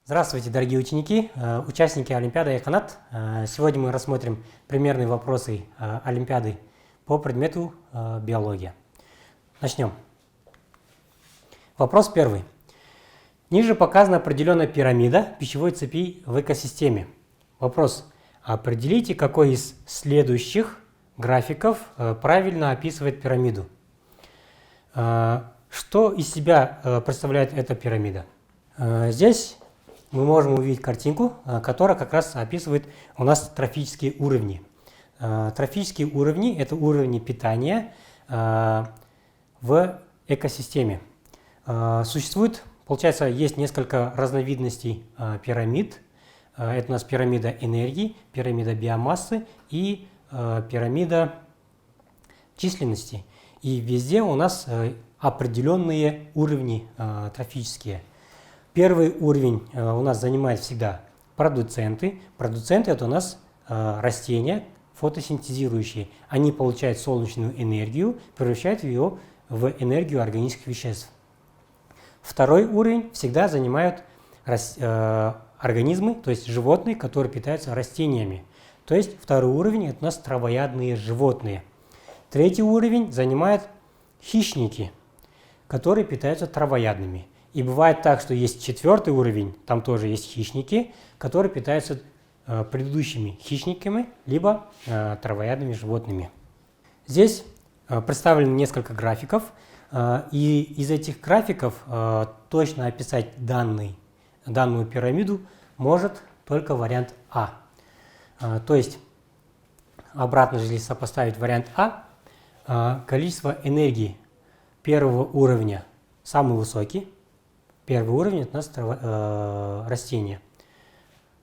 Здравствуйте, дорогие ученики, участники Олимпиады Айконат. Сегодня мы рассмотрим примерные вопросы Олимпиады по предмету биология. Начнем. Вопрос первый. Ниже показана определенная пирамида пищевой цепи в экосистеме. Вопрос. Определите, какой из следующих графиков правильно описывает пирамиду. Что из себя представляет эта пирамида? Здесь мы можем увидеть картинку, которая как раз описывает у нас трофические уровни. Трофические уровни – это уровни питания в экосистеме. Существует, получается, есть несколько разновидностей пирамид. Это у нас пирамида энергии, пирамида биомассы и пирамида численности. И везде у нас определенные уровни трофические. Первый уровень у нас занимает всегда продуценты. Продуценты – это у нас растения, фотосинтезирующие. Они получают солнечную энергию, превращают ее в энергию органических веществ. Второй уровень всегда занимают организмы, то есть животные, которые питаются растениями. То есть второй уровень – это у нас травоядные животные. Третий уровень занимает хищники, которые питаются травоядными. И бывает так, что есть четвертый уровень, там тоже есть хищники, которые питаются предыдущими хищниками, либо травоядными животными. Здесь представлено несколько графиков, и из этих графиков точно описать данную пирамиду может только вариант А. То есть, обратно, если сопоставить вариант А, количество энергии первого уровня самый высокий. Первый уровень – это у нас растения,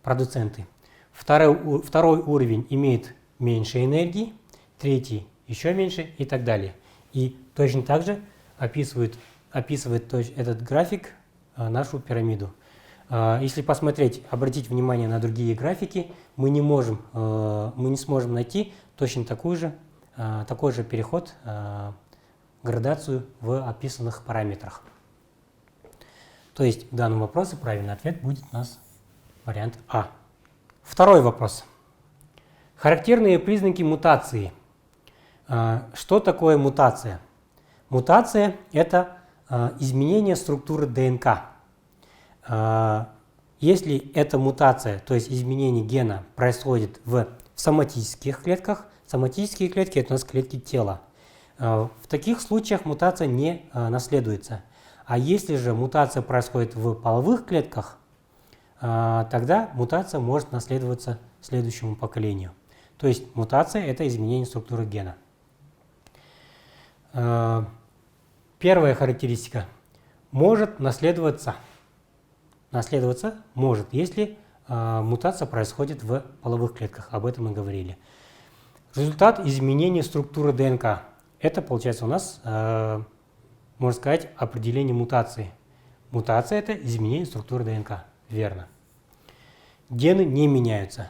продуценты. Второй уровень имеет меньше энергии, третий еще меньше и так далее. И точно так же описывает этот график нашу пирамиду. Если посмотреть, обратить внимание на другие графики, мы не сможем найти точно такой же переход, градацию в описанных параметрах. То есть в данном вопросе правильный ответ будет у нас вариант А. Второй вопрос. Характерные признаки мутации. Что такое мутация? Мутация – это изменение структуры ДНК. Если эта мутация, то есть изменение гена, происходит в соматических клетках, соматические клетки – это у нас клетки тела. В таких случаях мутация не наследуется. А если же мутация происходит в половых клетках, тогда мутация может наследоваться следующему поколению. То есть мутация – это изменение структуры гена. Первая характеристика – может наследоваться. Наследоваться может, если мутация происходит в половых клетках. Об этом мы говорили. Результат изменения структуры ДНК. Это получается у нас, можно сказать, определение мутации. Мутация – это изменение структуры ДНК. Верно. Гены не меняются.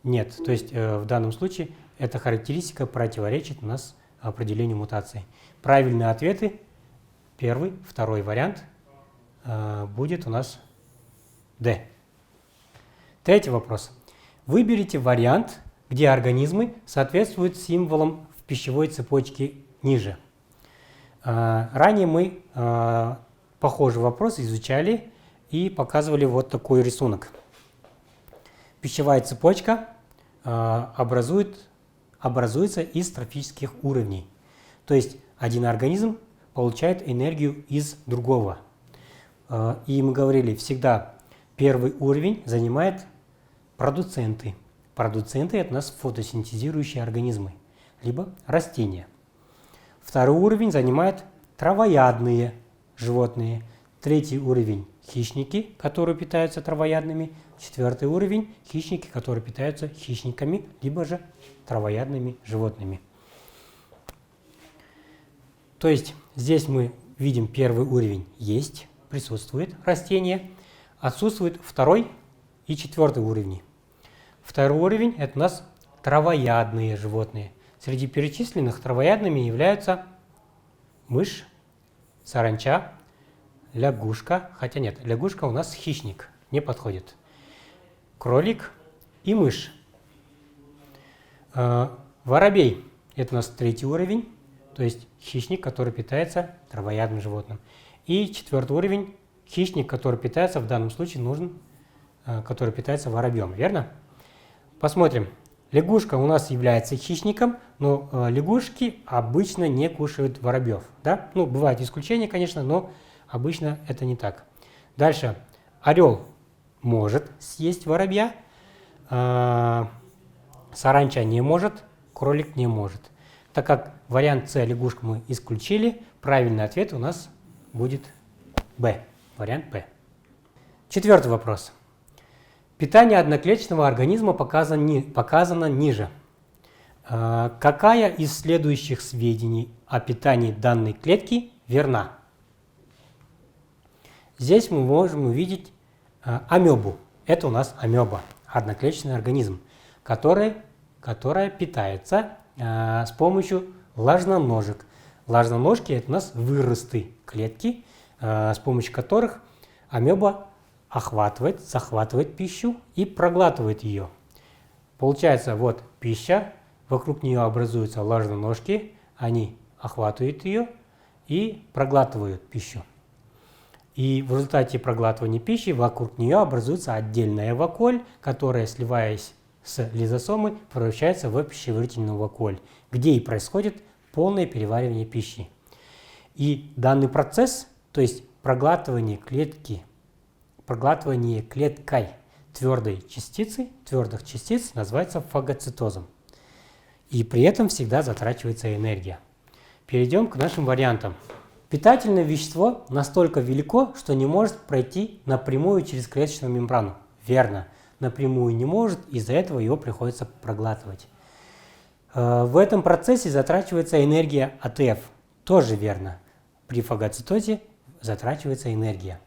Нет. То есть в данном случае эта характеристика противоречит у нас определению мутации. Правильные ответы, первый, второй вариант, будет у нас Д. Третий вопрос. Выберите вариант, где организмы соответствуют символам в пищевой цепочке ниже. Ранее мы похожий вопрос изучали и показывали вот такой рисунок. Пищевая цепочка образуется из трофических уровней. То есть один организм получает энергию из другого. И мы говорили, всегда первый уровень занимает продуценты. Продуценты – это у нас фотосинтезирующие организмы, либо растения. Второй уровень занимает травоядные животные. Третий уровень – хищники, которые питаются травоядными. Четвертый уровень – хищники, которые питаются хищниками, либо же травоядными животными. То есть здесь мы видим первый уровень – есть, присутствует растение. Отсутствует второй и четвертый уровни. Второй уровень – это у нас травоядные животные. Среди перечисленных травоядными являются мышь, саранча, лягушка. Хотя нет, лягушка у нас хищник. не подходит. Кролик и мышь. Воробей – это у нас 3-й уровень, то есть хищник, который питается травоядным животным. И 4-й уровень – хищник, который питается, в данном случае нужен, который питается воробьем, верно? Посмотрим. Лягушка у нас является хищником, но лягушки обычно не кушают воробьев. Да? Ну, бывают исключения, конечно, но обычно это не так. Дальше. Орел может съесть воробья, саранча не может, кролик не может. Так как вариант С, лягушку, мы исключили, правильный ответ у нас будет Б. Вариант Б. 4-й вопрос. Питание одноклеточного организма показано ниже. Какая из следующих сведений о питании данной клетки верна? Здесь мы можем увидеть амебу. Это у нас амеба, одноклеточный организм, которая питается с помощью влажноножек. Влажноножки – это у нас выросты клетки, с помощью которых амеба захватывает пищу и проглатывает ее. Получается, вот пища, вокруг нее образуются влажноножки, они охватывают ее и проглатывают пищу. И в результате проглатывания пищи вокруг нее образуется отдельная вакуоль, которая, сливаясь с лизосомой, превращается в пищеварительную вакуоль, где и происходит полное переваривание пищи. И данный процесс, то есть проглатывание клеткой твердых частиц, называется фагоцитозом. И при этом всегда затрачивается энергия. Перейдем к нашим вариантам. Питательное вещество настолько велико, что не может пройти напрямую через клеточную мембрану. Верно, напрямую не может, из-за этого его приходится проглатывать. В этом процессе затрачивается энергия АТФ. Тоже верно. При фагоцитозе затрачивается энергия.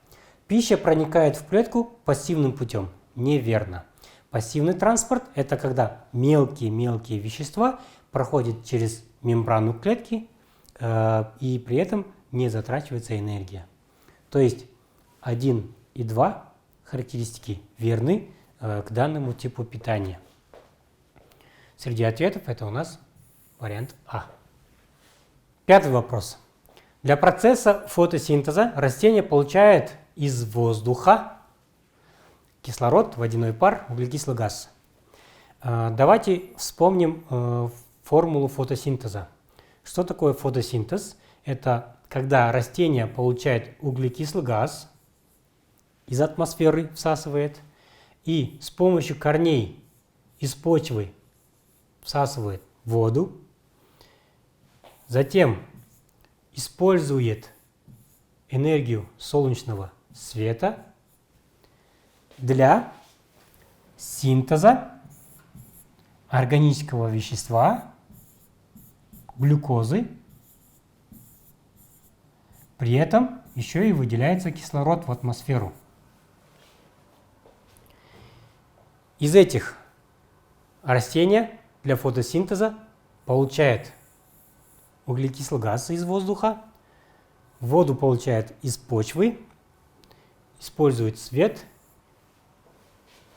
Пища проникает в клетку пассивным путем. Неверно. Пассивный транспорт – это когда мелкие вещества проходят через мембрану клетки, и при этом не затрачивается энергия. То есть 1 и 2 характеристики верны к данному типу питания. Среди ответов это у нас вариант А. 5-й вопрос. Для процесса фотосинтеза растение получает из воздуха кислород, водяной пар, углекислый газ. Давайте вспомним формулу фотосинтеза. Что такое фотосинтез? Это когда растение получает углекислый газ, из атмосферы всасывает, и с помощью корней из почвы всасывает воду, затем использует энергию солнечного света для синтеза органического вещества, глюкозы. При этом еще и выделяется кислород в атмосферу. Из этих растения для фотосинтеза получает углекислый газ из воздуха, воду получает из почвы, использует свет,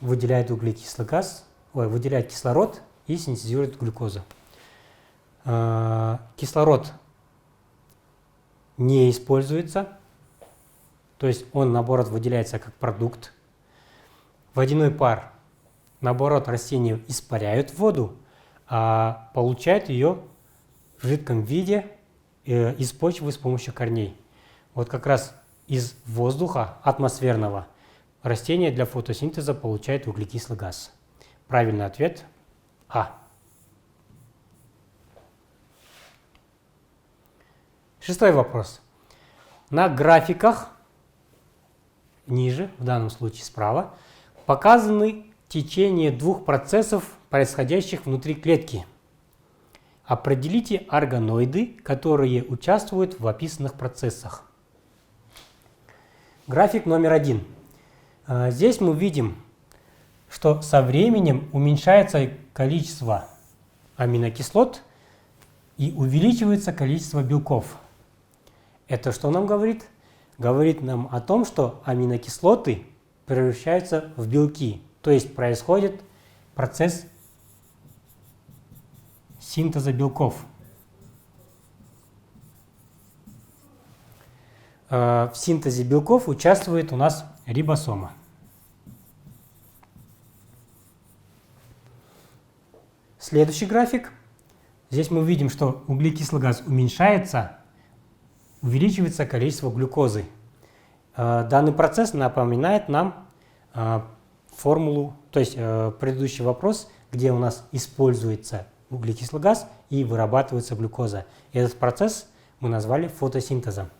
выделяет углекислый газ, выделяет кислород и синтезирует глюкозу. Кислород не используется, то есть он, наоборот, выделяется как продукт. Водяной пар, наоборот, растения испаряют воду, а получают ее в жидком виде из почвы с помощью корней. Вот как раз из воздуха атмосферного растение для фотосинтеза получает углекислый газ. Правильный ответ А. 6-й вопрос. На графиках, ниже, в данном случае справа, показаны течение двух процессов, происходящих внутри клетки. Определите органоиды, которые участвуют в описанных процессах. График номер 1. Здесь мы видим, что со временем уменьшается количество аминокислот и увеличивается количество белков. Это что нам говорит? Говорит нам о том, что аминокислоты превращаются в белки. То есть происходит процесс синтеза белков. В синтезе белков участвует у нас рибосома. Следующий график. Здесь мы видим, что углекислый газ уменьшается, увеличивается количество глюкозы. Данный процесс напоминает нам формулу, то есть предыдущий вопрос, где у нас используется углекислый газ и вырабатывается глюкоза. Этот процесс мы назвали фотосинтезом.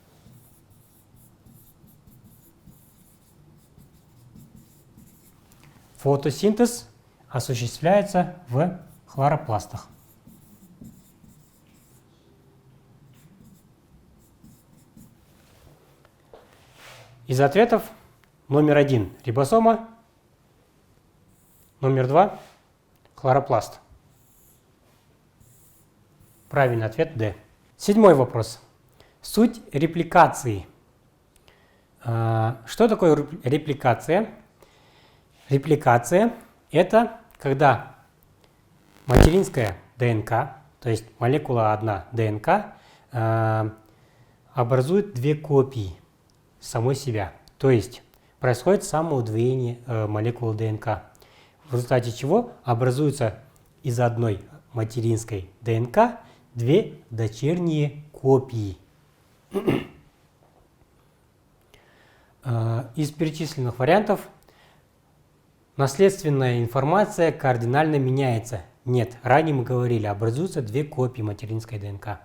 Фотосинтез осуществляется в хлоропластах. Из ответов номер 1 – рибосома, номер 2 – хлоропласт. Правильный ответ – D. 7-й вопрос. Суть репликации. Что такое репликация? Репликация – это когда материнская ДНК, то есть молекула одна ДНК, образует две копии самой себя. То есть происходит самоудвоение молекулы ДНК, в результате чего образуются из одной материнской ДНК две дочерние копии. Из перечисленных вариантов наследственная информация кардинально меняется. Нет, ранее мы говорили, образуются две копии материнской ДНК.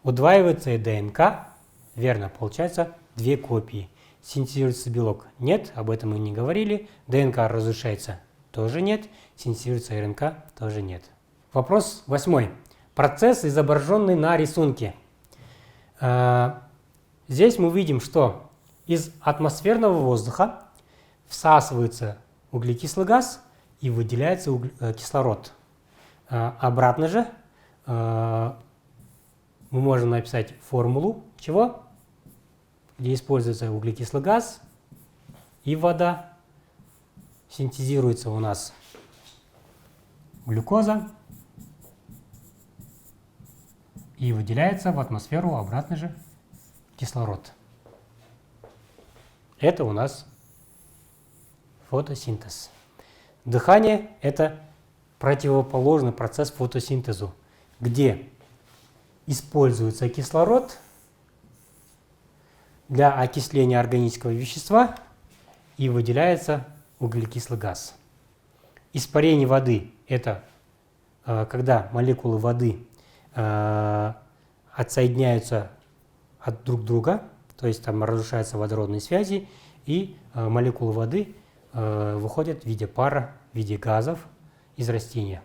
Удваивается ДНК, верно, получается две копии. Синтезируется белок? Нет, об этом мы не говорили. ДНК разрушается? Тоже нет. Синтезируется РНК? Тоже нет. Вопрос 8. Процесс, изображенный на рисунке. Здесь мы видим, что из атмосферного воздуха всасывается углекислый газ и выделяется кислород. Обратно же мы можем написать формулу чего? Где используется углекислый газ и вода. Синтезируется у нас глюкоза и выделяется в атмосферу обратно же кислород. Это у нас фотосинтез. Дыхание – это противоположный процесс фотосинтезу, где используется кислород для окисления органического вещества и выделяется углекислый газ. Испарение воды – это когда молекулы воды отсоединяются от друг друга, то есть там разрушаются водородные связи, и молекулы воды выходят в виде пара, в виде газов из растения.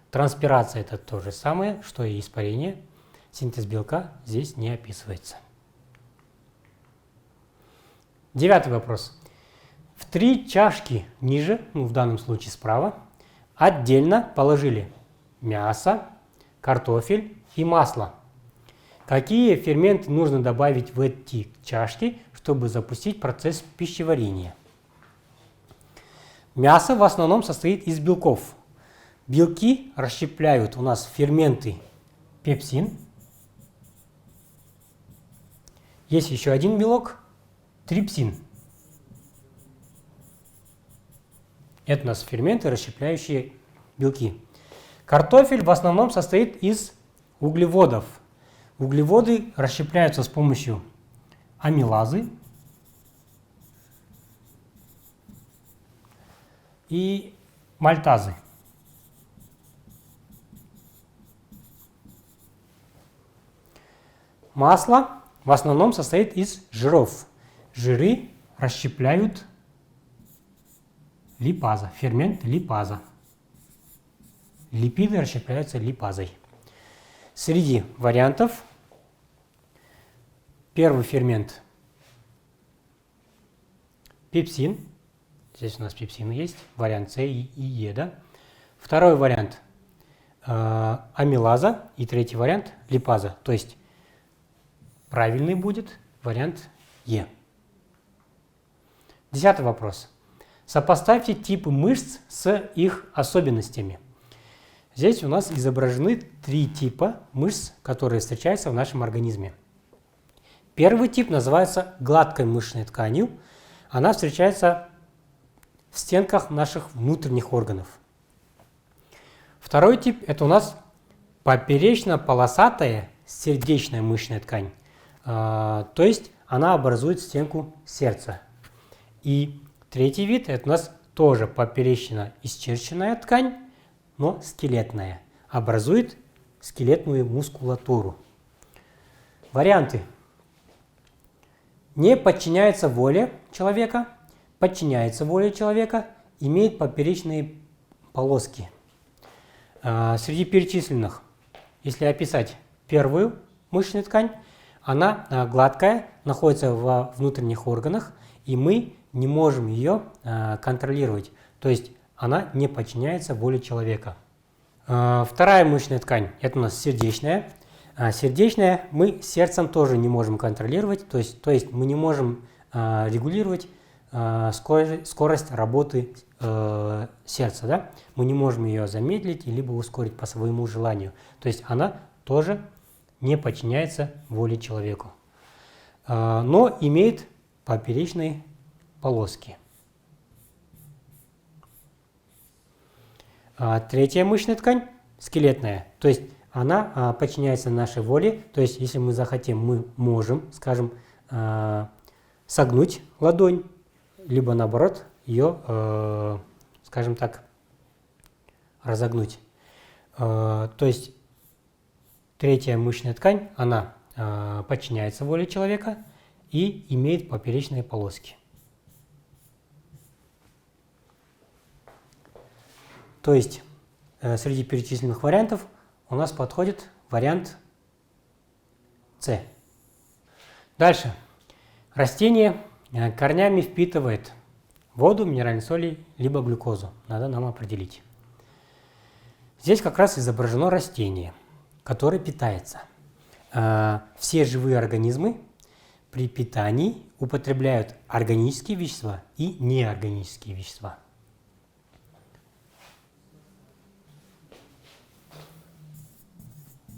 Транспирация – это то же самое, что и испарение. Синтез белка здесь не описывается. 9-й вопрос. В 3 чашки ниже, в данном случае справа, отдельно положили мясо, картофель и масло. Какие ферменты нужно добавить в эти чашки, чтобы запустить процесс пищеварения? Мясо в основном состоит из белков. Белки расщепляют у нас ферменты пепсин. Есть еще один белок – трипсин. Это у нас ферменты, расщепляющие белки. Картофель в основном состоит из углеводов. Углеводы расщепляются с помощью амилазы и мальтазы. Масло в основном состоит из жиров. Жиры расщепляют липаза, фермент липаза. Липиды расщепляются липазой. Среди вариантов первый фермент пепсин. Здесь у нас пепсин есть, вариант С и Е. Да? Второй вариант амилаза и третий вариант липаза. То есть правильный будет вариант Е. 10 вопрос. Сопоставьте типы мышц с их особенностями. Здесь у нас изображены 3 типа мышц, которые встречаются в нашем организме. Первый тип называется гладкой мышечной тканью. Она встречается в стенках наших внутренних органов. Второй тип – это у нас поперечно-полосатая сердечная мышечная ткань. То есть она образует стенку сердца. И третий вид – это у нас тоже поперечно-исчерченная ткань, но скелетная. Образует скелетную мускулатуру. Варианты. Не подчиняется воле человека, подчиняется воле человека, имеет поперечные полоски. Среди перечисленных, если описать первую мышечную ткань, она гладкая, находится во внутренних органах, и мы не можем ее контролировать. То есть она не подчиняется воле человека. Вторая мышечная ткань – это у нас сердечная. Сердечная мы сердцем тоже не можем контролировать, то есть мы не можем регулировать скорость работы сердца. Да? Мы не можем ее замедлить либо ускорить по своему желанию. То есть она тоже не подчиняется воле человека, но имеет поперечные полоски. Третья мышечная ткань – скелетная, то есть она подчиняется нашей воле, то есть если мы захотим, мы можем, скажем, согнуть ладонь, либо наоборот ее, скажем так, разогнуть. То есть третья мышечная ткань, она подчиняется воле человека и имеет поперечные полоски. То есть среди перечисленных вариантов у нас подходит вариант С. Дальше. Растение корнями впитывает воду, минеральные соли, либо глюкозу. Надо нам определить. Здесь как раз изображено растение, которое питается. Все живые организмы при питании употребляют органические вещества и неорганические вещества.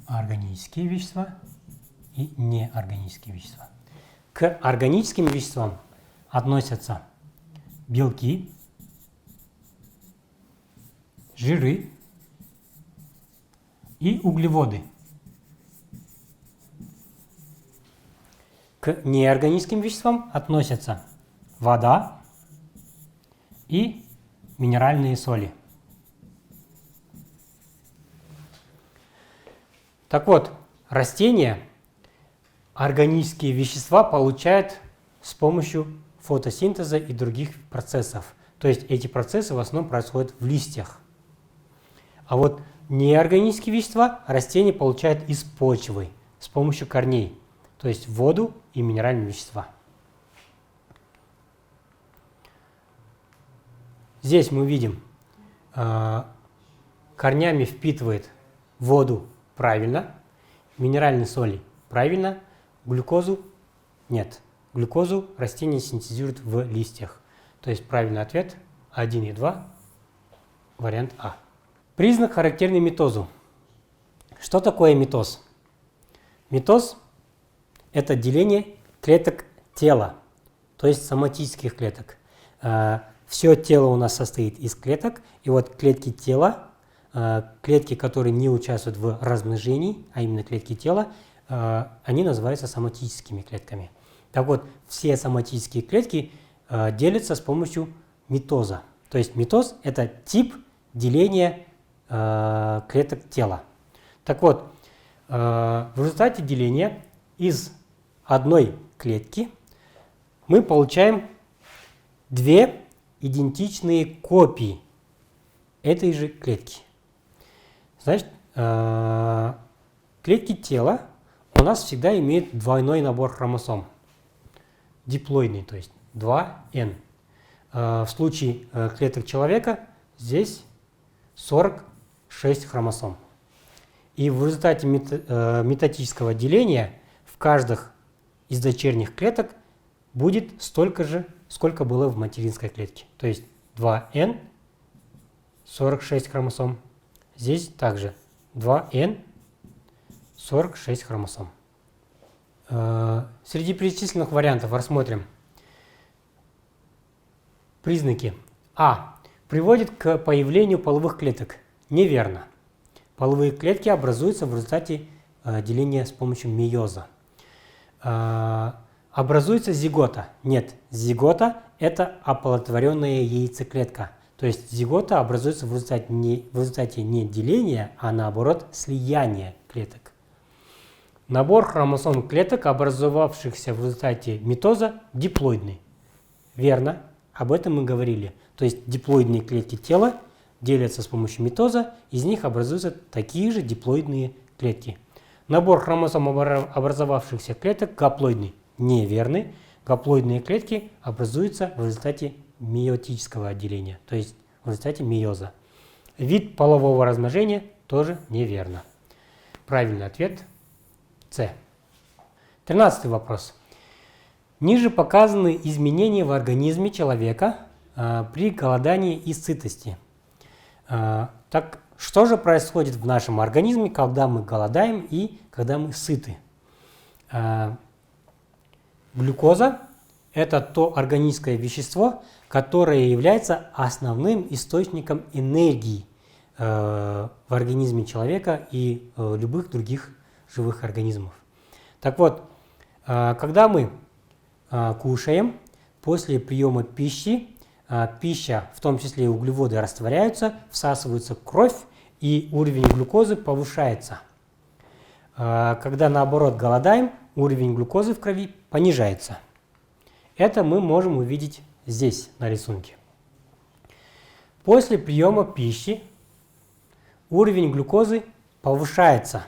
Органические вещества и неорганические вещества. К органическим веществам относятся белки, жиры и углеводы. К неорганическим веществам относятся вода и минеральные соли. Так вот, растения органические вещества получают с помощью фотосинтеза и других процессов. То есть эти процессы в основном происходят в листьях. А вот неорганические вещества растения получают из почвы с помощью корней. То есть воду и минеральные вещества. Здесь мы видим, корнями впитывает воду правильно, минеральные соли правильно, глюкозу нет. Глюкозу растения синтезируют в листьях. То есть правильный ответ 1 и 2, вариант А. Признак, характерный митозу. Что такое митоз? Митоз – это деление клеток тела, то есть соматических клеток. Все тело у нас состоит из клеток, и вот клетки тела, клетки, которые не участвуют в размножении, а именно клетки тела, они называются соматическими клетками. Так вот, все соматические клетки делятся с помощью митоза. То есть митоз – это тип деления клеток тела. Так вот, в результате деления из одной клетки мы получаем две идентичные копии этой же клетки. Значит, клетки тела у нас всегда имеют двойной набор хромосом. Диплоидный, то есть 2n. В случае клеток человека здесь 46 хромосом. И в результате метатического деления в каждых из дочерних клеток будет столько же сколько было в материнской клетке. То есть 2n, 46 хромосом. Здесь также 2n, 46 хромосом. Среди перечисленных вариантов рассмотрим признаки. А. Приводит к появлению половых клеток. Неверно. Половые клетки образуются в результате деления с помощью мейоза. Образуется зигота. Нет, зигота – это оплодотворенная яйцеклетка. То есть зигота образуется в результате не деления, а наоборот слияния клеток. Набор хромосом клеток, образовавшихся в результате митоза, диплоидный. Верно, об этом мы говорили. То есть диплоидные клетки тела делятся с помощью митоза, из них образуются такие же диплоидные клетки. Набор хромосом образовавшихся клеток гаплоидный. Неверный. Гаплоидные клетки образуются в результате мейотического отделения, то есть в результате мейоза. Вид полового размножения тоже неверно. Правильный ответ С. 13 вопрос. Ниже показаны изменения в организме человека при голодании и сытости. Так, что же происходит в нашем организме, когда мы голодаем и когда мы сыты? Глюкоза – это то органическое вещество, которое является основным источником энергии в организме человека и любых других живых организмов. Так вот, когда мы кушаем, после приема пищи, пища, в том числе и углеводы, растворяются, всасываются в кровь, и уровень глюкозы повышается. Когда, наоборот, голодаем, уровень глюкозы в крови понижается. Это мы можем увидеть здесь, на рисунке. После приема пищи уровень глюкозы повышается.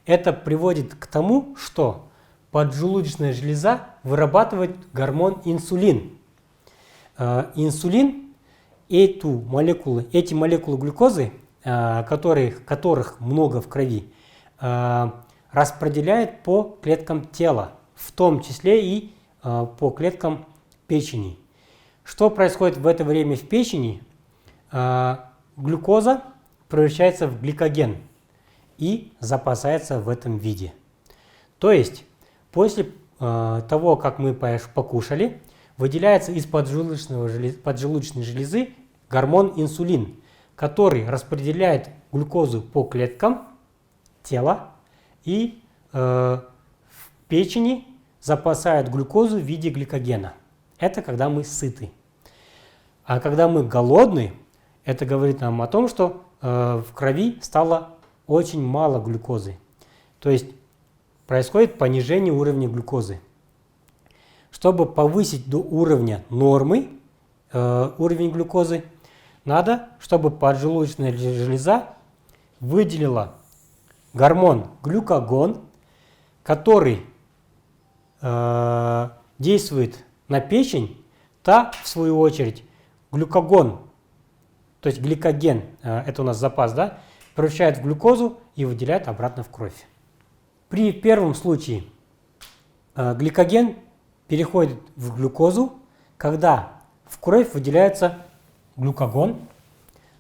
Это приводит к тому, что поджелудочная железа вырабатывает гормон инсулин. Инсулин, эти молекулы глюкозы, которых много в крови, распределяет по клеткам тела, в том числе и по клеткам печени. Что происходит в это время в печени? Глюкоза превращается в гликоген и запасается в этом виде. То есть после того, как мы покушали, выделяется из поджелудочной железы гормон инсулин, который распределяет глюкозу по клеткам тела и в печени запасает глюкозу в виде гликогена. Это когда мы сыты. А когда мы голодны, это говорит нам о том, что в крови стало очень мало глюкозы. То есть происходит понижение уровня глюкозы. Чтобы повысить до уровня нормы уровень глюкозы, надо, чтобы поджелудочная железа выделила гормон глюкагон, который действует на печень, та, в свою очередь, глюкагон, то есть гликоген, это у нас запас, да, превращает в глюкозу и выделяет обратно в кровь. При первом случае гликоген переходит в глюкозу, когда в кровь выделяется глюкагон.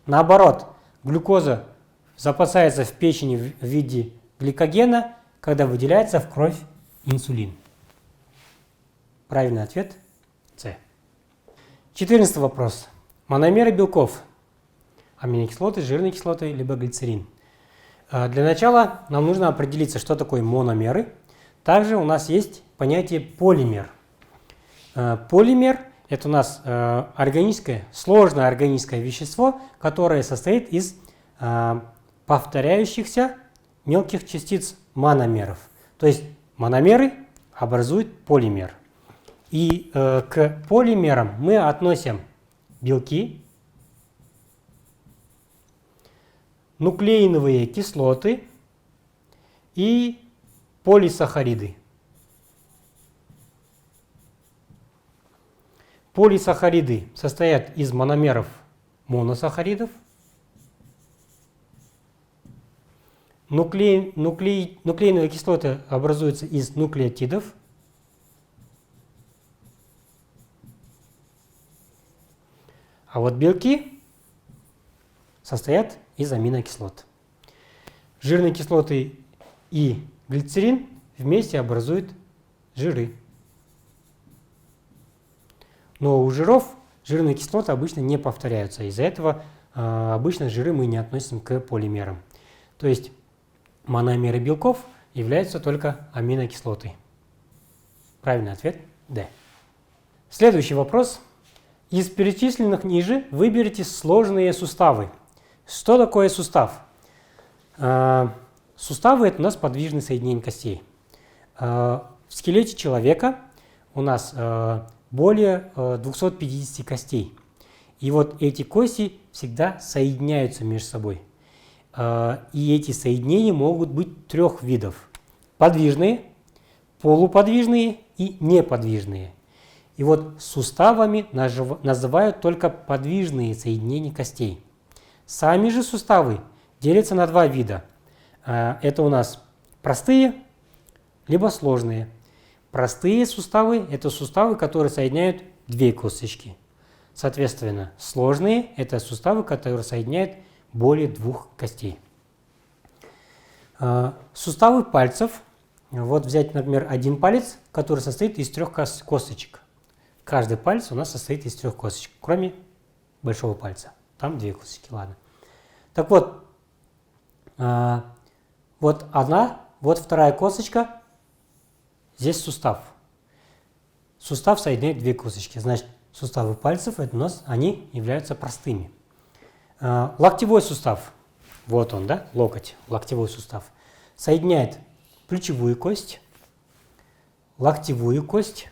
Наоборот, глюкоза запасается в печени в виде гликогена, когда выделяется в кровь инсулин. Правильный ответ С. 14 вопрос. Мономеры белков. Аминокислоты, жирные кислоты, либо глицерин. Для начала нам нужно определиться, что такое мономеры. Также у нас есть понятие полимер. Полимер – это у нас сложное органическое вещество, которое состоит из повторяющихся мелких частиц мономеров. То есть мономеры образуют полимер. И к полимерам мы относим белки, нуклеиновые кислоты и полисахариды. Полисахариды состоят из мономеров моносахаридов. Нуклеиновые кислоты образуются из нуклеотидов. А вот белки состоят из аминокислот. Жирные кислоты и глицерин вместе образуют жиры. Но у жиров жирные кислоты обычно не повторяются. Из-за этого обычно жиры мы не относим к полимерам. То есть мономеры белков являются только аминокислоты. Правильный ответ – D. Следующий вопрос. Из перечисленных ниже выберите сложные суставы. Что такое сустав? Суставы – это у нас подвижные соединения костей. В скелете человека у нас более 250 костей. И вот эти кости всегда соединяются между собой. И эти соединения могут быть трех видов. Подвижные, полуподвижные и неподвижные. И вот суставами называют только подвижные соединения костей. Сами же суставы делятся на два вида. Это у нас простые, либо сложные. Простые суставы – это суставы, которые соединяют две косточки. Соответственно, сложные – это суставы, которые соединяют более двух костей. Суставы пальцев. Вот взять, например, один палец, который состоит из трех косточек. Каждый палец у нас состоит из трех косточек, кроме большого пальца. Там две косточки, ладно. Так вот, вот одна, вот вторая косточка, здесь сустав. Сустав соединяет две косточки, значит, суставы пальцев, это у нас, они являются простыми. Локтевой сустав, вот он, да, локоть, локтевой сустав, соединяет плечевую кость, локтевую кость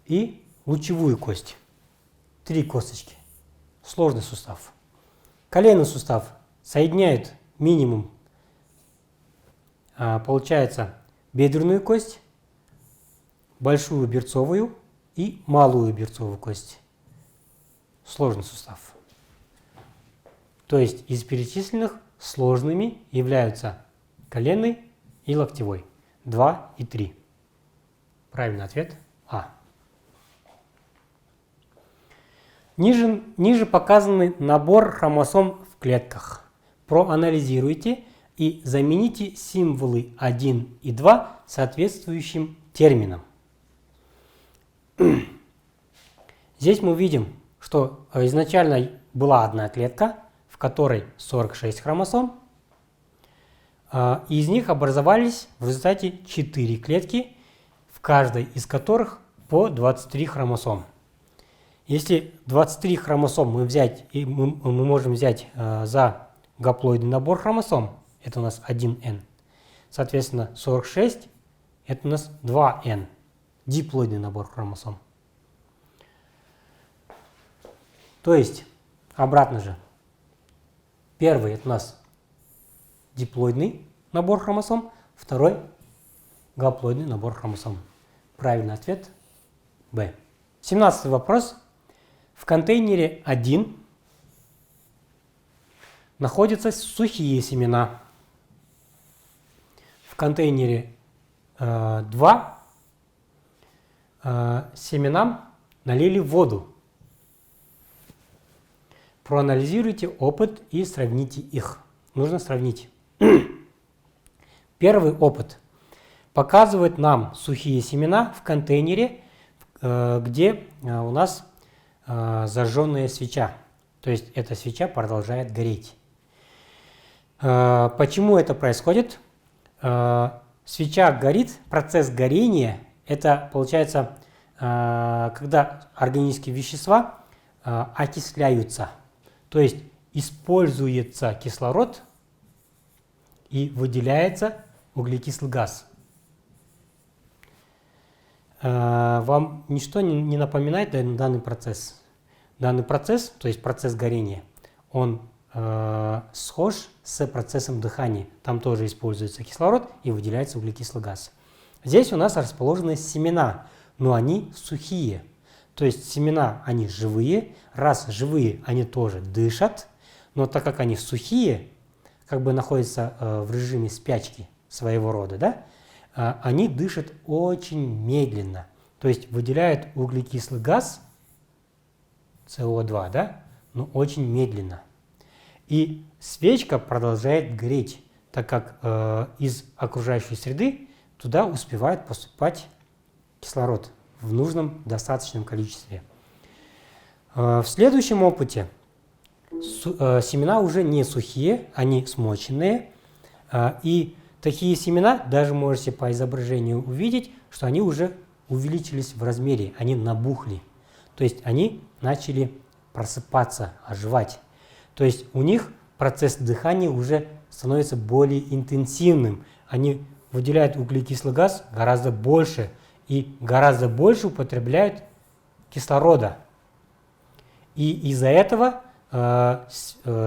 и лучевую кость. Три косточки. Сложный сустав. Коленный сустав соединяет минимум, получается, бедренную кость, большую берцовую и малую берцовую кость. Сложный сустав. То есть из перечисленных сложными являются коленный и локтевой. 2 и 3. Правильный ответ А. Ниже показан набор хромосом в клетках. Проанализируйте и замените символы 1 и 2 соответствующим термином. Здесь мы видим, что изначально была одна клетка, в которой 46 хромосом. Из них образовались в результате 4 клетки, в каждой из которых по 23 хромосом. Если 23 хромосом мы можем взять за гаплоидный набор хромосом, это у нас 1n. Соответственно, 46 это у нас 2n, диплоидный набор хромосом. То есть, обратно же, первый это у нас диплоидный набор хромосом, второй гаплоидный набор хромосом. Правильный ответ Б. 17 вопрос. В контейнере 1 находятся сухие семена. В контейнере 2 семенам налили воду. Проанализируйте опыт и сравните их. Нужно сравнить. Первый опыт показывает нам сухие семена в контейнере, где у нас зажженная свеча. То есть эта свеча продолжает гореть. Почему это происходит? Свеча горит, процесс горения, это получается, когда органические вещества окисляются. То есть используется кислород и выделяется углекислый газ. Вам ничто не напоминает данный процесс? Данный процесс, то есть процесс горения, он схож с процессом дыхания. Там тоже используется кислород и выделяется углекислый газ. Здесь у нас расположены семена, но они сухие. То есть семена, они живые. Раз живые, они тоже дышат. Но так как они сухие, как бы находятся в режиме спячки своего рода, да, они дышат очень медленно. То есть выделяют углекислый газ СО2, да? Но очень медленно. И свечка продолжает гореть, так как из окружающей среды туда успевает поступать кислород в нужном достаточном количестве. В следующем опыте семена уже не сухие, они смоченные. И такие семена, даже можете по изображению увидеть, что они уже увеличились в размере, они набухли. То есть они начали просыпаться, оживать. То есть у них процесс дыхания уже становится более интенсивным. Они выделяют углекислый газ гораздо больше и гораздо больше употребляют кислорода. И из-за этого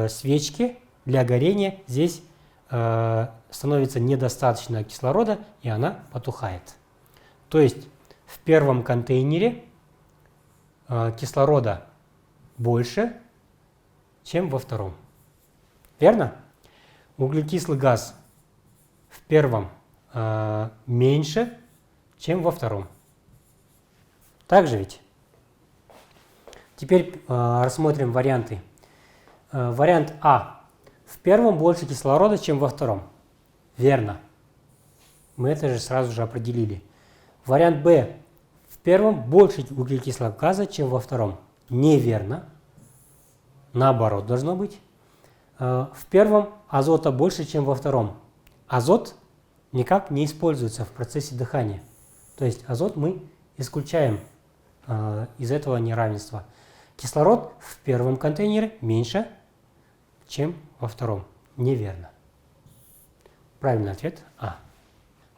свечки для горения здесь становится недостаточно кислорода, и она потухает. То есть в первом контейнере кислорода больше, чем во втором. Верно? Углекислый газ в первом меньше, чем во втором. Так же ведь? Теперь рассмотрим варианты. Вариант А. В первом больше кислорода, чем во втором. Верно. Мы это же сразу же определили. Вариант Б. В первом больше углекислого газа, чем во втором. Неверно. Наоборот должно быть. В первом азота больше, чем во втором. Азот никак не используется в процессе дыхания. То есть азот мы исключаем из этого неравенства. Кислород в первом контейнере меньше, чем во втором. Неверно. Правильный ответ А.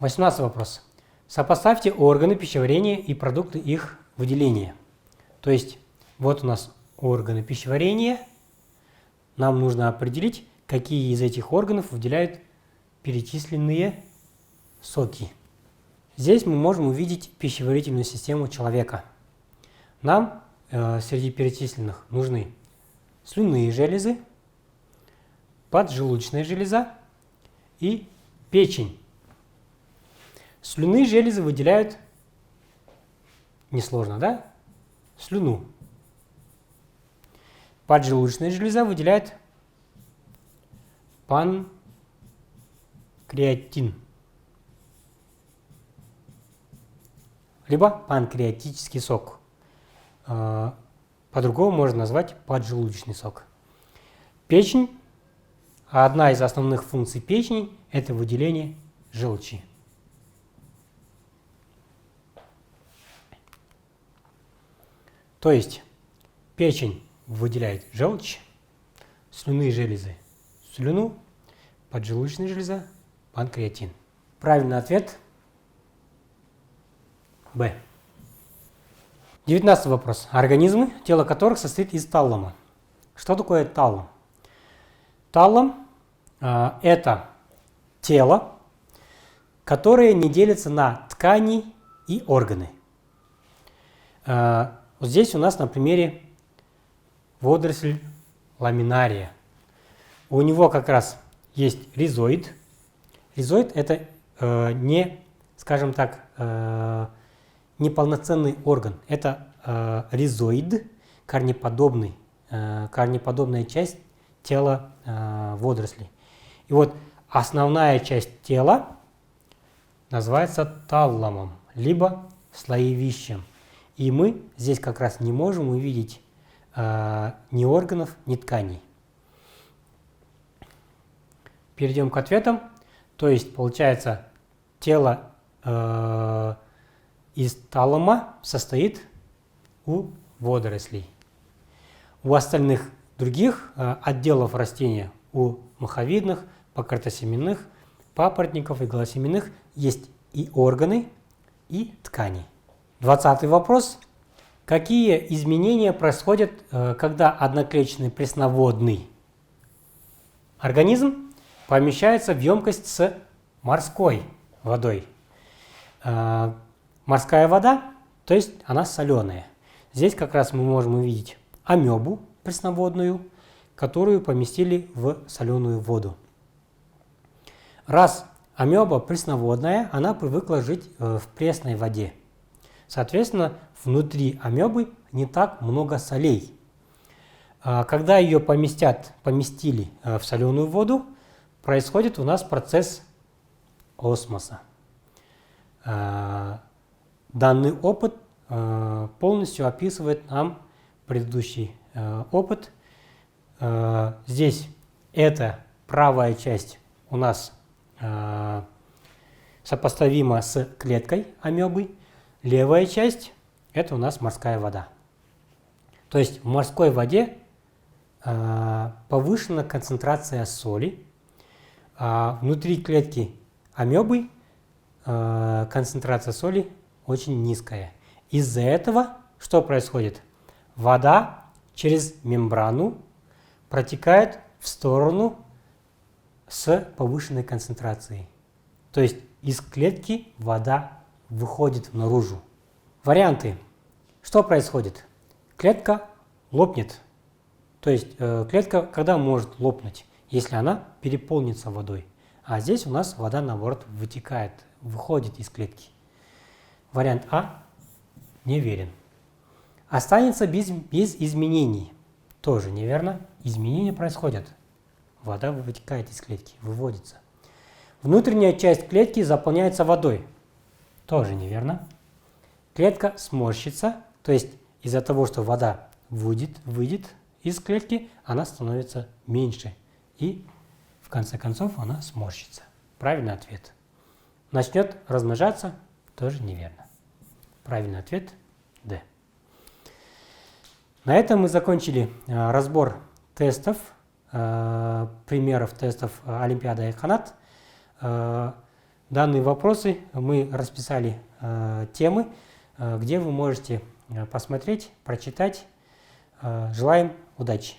18 вопрос. Сопоставьте органы пищеварения и продукты их выделения. То есть вот у нас органы пищеварения. Нам нужно определить, какие из этих органов выделяют перечисленные соки. Здесь мы можем увидеть пищеварительную систему человека. Нам среди перечисленных нужны слюнные железы, поджелудочная железа и печень. Слюнные железы выделяют, несложно, да? Слюну. Поджелудочная железа выделяет панкреатин, либо панкреатический сок. По-другому можно назвать поджелудочный сок. Печень, одна из основных функций печени – это выделение желчи. То есть печень выделяет желчь, слюнные железы – слюну, поджелудочная железа – панкреатин. Правильный ответ – Б. 19 вопрос. Организмы, тело которых состоит из таллама. Что такое таллам? Таллам это тело, которое не делится на ткани и органы. Вот здесь у нас на примере водоросль ламинария. У него как раз есть ризоид. Ризоид это не, скажем так, неполноценный орган. Это ризоид, корнеподобная часть тела водорослей. И вот основная часть тела называется талламом, либо слоевищем. И мы здесь как раз не можем увидеть ни органов, ни тканей. Перейдем к ответам. То есть получается тело из таллама состоит у водорослей. У остальных других отделов растения, у моховидных, покрытосеменных, папоротников и голосеменных есть и органы, и ткани. 20 вопрос. Какие изменения происходят, когда одноклеточный пресноводный организм помещается в емкость с морской водой? Морская вода, то есть она соленая. Здесь как раз мы можем увидеть амебу пресноводную, которую поместили в соленую воду. Раз амеба пресноводная, она привыкла жить в пресной воде. Соответственно, внутри амебы не так много солей, Когда ее поместили в соленую воду, происходит у нас процесс осмоса. Данный опыт полностью описывает нам предыдущий опыт. Здесь эта правая часть у нас сопоставима с клеткой амебы, левая часть – это у нас морская вода. То есть в морской воде повышена концентрация соли, а внутри клетки амебы концентрация соли очень низкая. Из-за этого что происходит? Вода через мембрану протекает в сторону с повышенной концентрацией. То есть из клетки вода выходит наружу. Варианты. Что происходит? Клетка лопнет. То есть клетка когда может лопнуть? Если она переполнится водой. А здесь у нас вода, наоборот, вытекает, выходит из клетки. Вариант А не верен. Останется без изменений. Тоже неверно. Изменения происходят. Вода вытекает из клетки, выводится. Внутренняя часть клетки заполняется водой. Тоже неверно. Клетка сморщится, то есть из-за того, что вода выйдет из клетки, она становится меньше. И в конце концов она сморщится. Правильный ответ. Начнет размножаться, тоже неверно. Правильный ответ Д. На этом мы закончили разбор тестов, примеров тестов Олимпиада Айканат. Данные вопросы мы расписали темы, где вы можете посмотреть, прочитать. Желаем удачи!